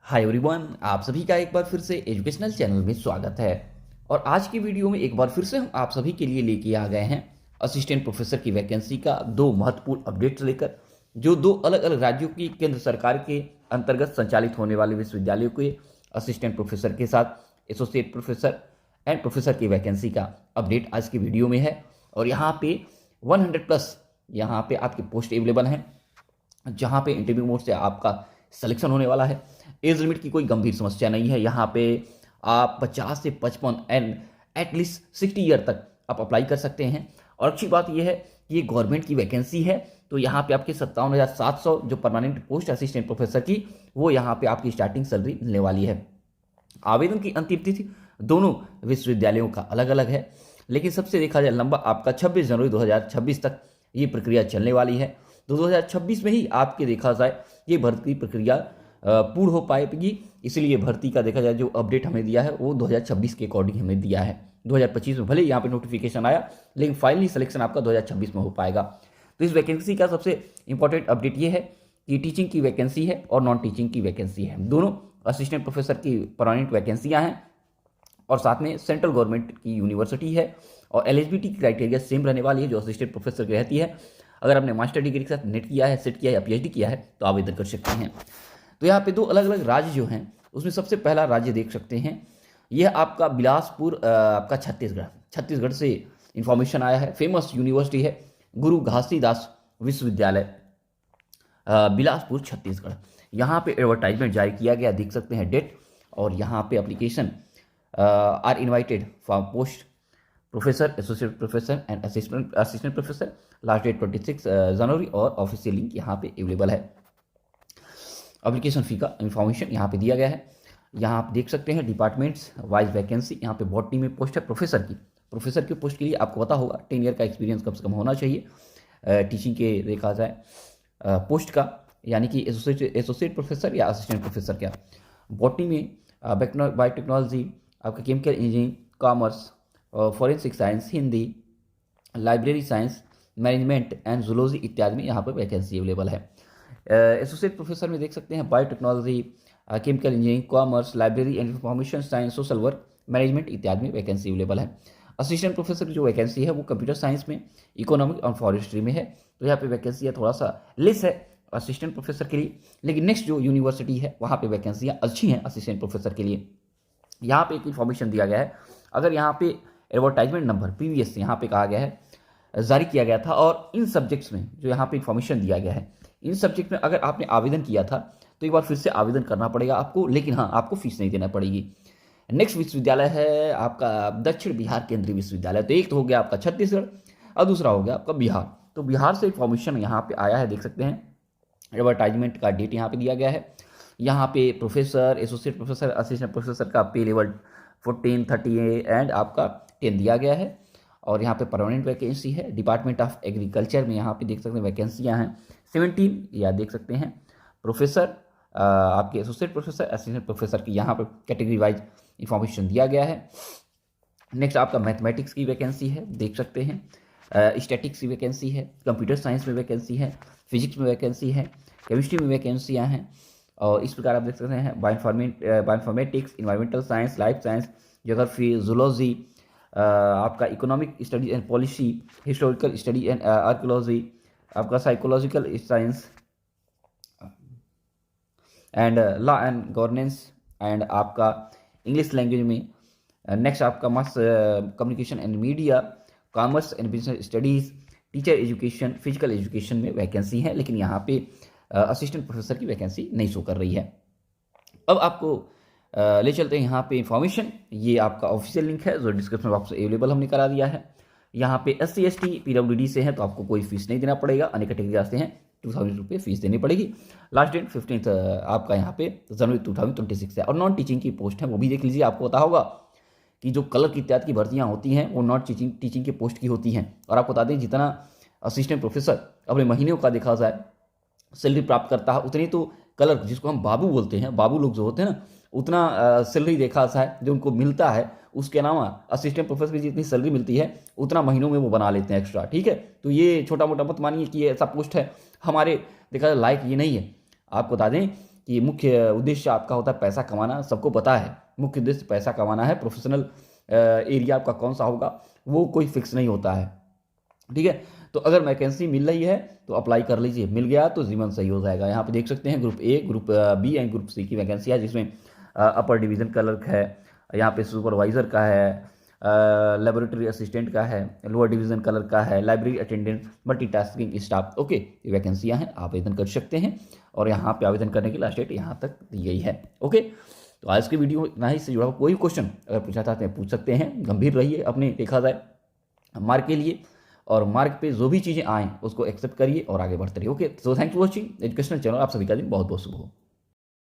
Hi everyone, आप सभी का एक बार फिर से एजुकेशनल चैनल में स्वागत है। और आज की वीडियो में एक बार फिर से हम आप सभी के लिए लेके आ गए हैं असिस्टेंट प्रोफेसर की वैकेंसी का दो महत्वपूर्ण अपडेट्स लेकर, जो दो अलग अलग राज्यों की केंद्र सरकार के अंतर्गत संचालित होने वाले विश्वविद्यालयों के असिस्टेंट प्रोफेसर के साथ एसोसिएट प्रोफेसर एंड प्रोफेसर की वैकेंसी का अपडेट आज की वीडियो में है। और यहाँ पे 100+ यहाँ पे आपकी पोस्ट अवेलेबल हैं, जहाँ पे इंटरव्यू मोड से आपका सिलेक्शन होने वाला है। एज लिमिट की कोई गंभीर समस्या नहीं है। यहाँ पे आप 50 से 55 एंड एटलीस्ट 60 ईयर तक आप अप्लाई कर सकते हैं। और अच्छी बात यह है कि ये गवर्नमेंट की वैकेंसी है, तो यहाँ पे आपके 57,700 जो परमानेंट पोस्ट असिस्टेंट प्रोफेसर की, वो यहाँ पे आपकी स्टार्टिंग सैलरी मिलने वाली है। आवेदन की अंतिम तिथि दोनों विश्वविद्यालयों का अलग अलग है, लेकिन सबसे देखा जाए लंबा आपका 26 जनवरी 2026 तक ये प्रक्रिया चलने वाली है। तो 2026 में ही आपके देखा जाए ये भर्ती प्रक्रिया पूर्ण हो पाएगी। इसलिए भर्ती का देखा जाए जो अपडेट हमें दिया है वो 2026 के अकॉर्डिंग हमें दिया है। 2025 में भले यहाँ पे नोटिफिकेशन आया, लेकिन फाइनली सिलेक्शन आपका 2026 में हो पाएगा। तो इस वैकेंसी का सबसे इंपॉर्टेंट अपडेट ये है कि टीचिंग की वैकेंसी है और नॉन टीचिंग की वैकेंसी है। दोनों असिस्टेंट प्रोफेसर की परमानेंट वैकेंसियाँ हैं और साथ में सेंट्रल गवर्नमेंट की यूनिवर्सिटी है। और एलिजिबिलिटी की क्राइटेरिया सेम रहने वाली है जो असिस्टेंट प्रोफेसर की रहती है। अगर आपने मास्टर डिग्री के साथ नेट किया है, सेट किया है या पीएचडी किया है तो आवेदन कर सकते हैं। तो यहाँ पे दो अलग अलग राज्य जो हैं, उसमें सबसे पहला राज्य देख सकते हैं, यह आपका बिलासपुर, आपका छत्तीसगढ़ से इंफॉर्मेशन आया है। फेमस यूनिवर्सिटी है गुरु घासीदास विश्वविद्यालय, बिलासपुर छत्तीसगढ़। यहाँ पे एडवर्टाइजमेंट जारी किया गया, देख सकते हैं डेट। और यहाँ पे application are invited for post professor, associate professor and assistant professor. Last date 26 जनवरी और ऑफिशियल लिंक यहाँ पे अवेलेबल है। एप्लीकेशन फी का इंफॉर्मेशन यहाँ पे दिया गया है। यहाँ आप देख सकते हैं डिपार्टमेंट्स वाइज वैकेंसी। यहाँ पे बॉटनी में पोस्ट है प्रोफेसर की पोस्ट के लिए आपको पता होगा 10 ईयर का एक्सपीरियंस कम से कम होना चाहिए टीचिंग के देखा जाए पोस्ट का, यानी कि एसोसिएट प्रोफेसर या असिस्टेंट प्रोफेसर क्या। बॉटनी में बायोटेक्नोलॉजी, आपका chemical engineering, commerce, forensic science, Hindi, library science, management and zoology इत्यादि में यहाँ पर वैकेंसी अवेलेबल है। एसोसिएट प्रोफेसर में देख सकते हैं biotechnology, chemical engineering, commerce, library and information science, social work, management इत्यादि में वैकेंसी अवेलेबल है। असिस्टेंट प्रोफेसर की जो वैकेंसी है वो कंप्यूटर साइंस में, इकोनॉमिक और फॉरेस्ट्री में है। तो यहाँ पे वैकेंसी थोड़ा सा लेस है असिस्टेंट प्रोफेसर के लिए, लेकिन नेक्स्ट जो यूनिवर्सिटी है वहाँ पे वैकेंसियाँ अच्छी हैं असिस्टेंट प्रोफेसर के लिए। यहाँ पे एक इन्फॉर्मेशन दिया गया है, अगर यहाँ पे एडवर्टाइजमेंट नंबर पीवीएस यहाँ पे कहा गया है, जारी किया गया था, और इन सब्जेक्ट्स में जो यहाँ पे इन्फॉर्मेशन दिया गया है, इन सब्जेक्ट में अगर आपने आवेदन किया था तो एक बार फिर से आवेदन करना पड़ेगा आपको, लेकिन हाँ आपको फीस नहीं देना पड़ेगी। नेक्स्ट विश्वविद्यालय है आपका दक्षिण बिहार केंद्रीय विश्वविद्यालय। तो एक तो हो गया आपका छत्तीसगढ़ और दूसरा हो गया आपका बिहार। तो बिहार से इन्फॉर्मेशन यहाँ पे आया है, देख सकते हैं एडवर्टाइजमेंट का डेट यहाँ पे दिया गया है। यहाँ पे professor, associate professor, assistant professor का पे लेवल 14, 30 एंड आपका 10 दिया गया है। और यहाँ पे परमानेंट वैकेंसी है। डिपार्टमेंट ऑफ एग्रीकल्चर में यहाँ पे देख सकते हैं वैकेंसियाँ हैं 17, या देख सकते हैं प्रोफेसर, आपके एसोसिएट प्रोफेसर, असिस्टेंट प्रोफेसर की यहाँ पे कैटेगरी वाइज इंफॉर्मेशन दिया गया है। नेक्स्ट आपका मैथमेटिक्स की वैकेंसी है, देख सकते हैं, स्टैटिक्स की वैकेंसी है, कंप्यूटर साइंस में वैकेंसी है, फिजिक्स में वैकेंसी है, केमिस्ट्री में वैकेंसियाँ हैं। और इस प्रकार आप देख सकते हैं bioinformatics, environmental science, life science, geography, zoology, आपका economic study and policy, historical study and archaeology, आपका psychological science and law and governance, and आपका इंग्लिश लैंग्वेज में। नेक्स्ट आपका mass communication and media, commerce and business studies, teacher education, physical education में vacancy है, लेकिन यहाँ पे assistant professor की वैकेंसी नहीं शो कर रही है। अब आपको ले चलते हैं यहाँ पे इंफॉर्मेशन। ये आपका ऑफिशियल लिंक है जो डिस्क्रिप्शन बॉक्स में अवेलेबल हमने करा दिया है। यहाँ पे SC ST PWD से है तो आपको कोई फीस नहीं देना पड़ेगा। अन्य कैटेगरी से हैं 2000 रुपये फीस देनी पड़ेगी। लास्ट डेट 15 आपका यहाँ पे जनवरी 2026 है। और नॉन टीचिंग की पोस्ट है वो भी देख लीजिए। आपको पता होगा कि जो क्लर्क इत्यादि की भर्तियाँ होती हैं वो नॉन टीचिंग के पोस्ट की होती हैं। और आपको बता दें जितना असिस्टेंट प्रोफेसर अपने महीनों का देखा जाए सैलरी प्राप्त करता है, उतनी तो क्लर्क, जिसको हम बाबू बोलते हैं, बाबू लोग जो होते हैं ना, उतना सैलरी देखा है जो उनको मिलता है। उसके अलावा असिस्टेंट प्रोफेसर की जितनी सैलरी मिलती है उतना महीनों में वो बना लेते हैं एक्स्ट्रा। ठीक है, तो ये छोटा मोटा मत मानिए कि ये ऐसा पोस्ट है हमारे देखा जाए लायक ये नहीं है। आपको बता दें कि मुख्य उद्देश्य आपका होता है पैसा कमाना, सबको पता है मुख्य उद्देश्य पैसा कमाना है। प्रोफेशनल एरिया आपका कौन सा होगा वो कोई फिक्स नहीं होता है, ठीक है। तो अगर वैकेंसी मिल रही है तो अप्लाई कर लीजिए, मिल गया तो जीवन सही हो जाएगा। यहाँ पे देख सकते हैं group A, group B and group C की वैकेंसी है, जिसमें अपर डिवीजन क्लर्क है, यहाँ पे सुपरवाइजर का है, लेबोरेटरी असिस्टेंट का है, लोअर डिवीजन क्लर्क का है, library attendant, multitasking staff. Okay, ये वैकेंसियाँ हैं, आवेदन कर सकते हैं। और यहाँ पे आवेदन करने की लास्ट डेट यहाँ तक दी गई है। ओके, तो आज की वीडियो इतना ही। से जुड़ा हुआ कोई क्वेश्चन अगर पूछना चाहते हैं पूछ सकते हैं। गंभीर रहिए अपने, देखा जाए मार्क के लिए, और मार्क पे जो भी चीज़ें आएँ उसको एक्सेप्ट करिए और आगे बढ़ते रहिए। Okay, so thanks for watching educational channel. आप सभी का दिन बहुत बहुत शुभ हो।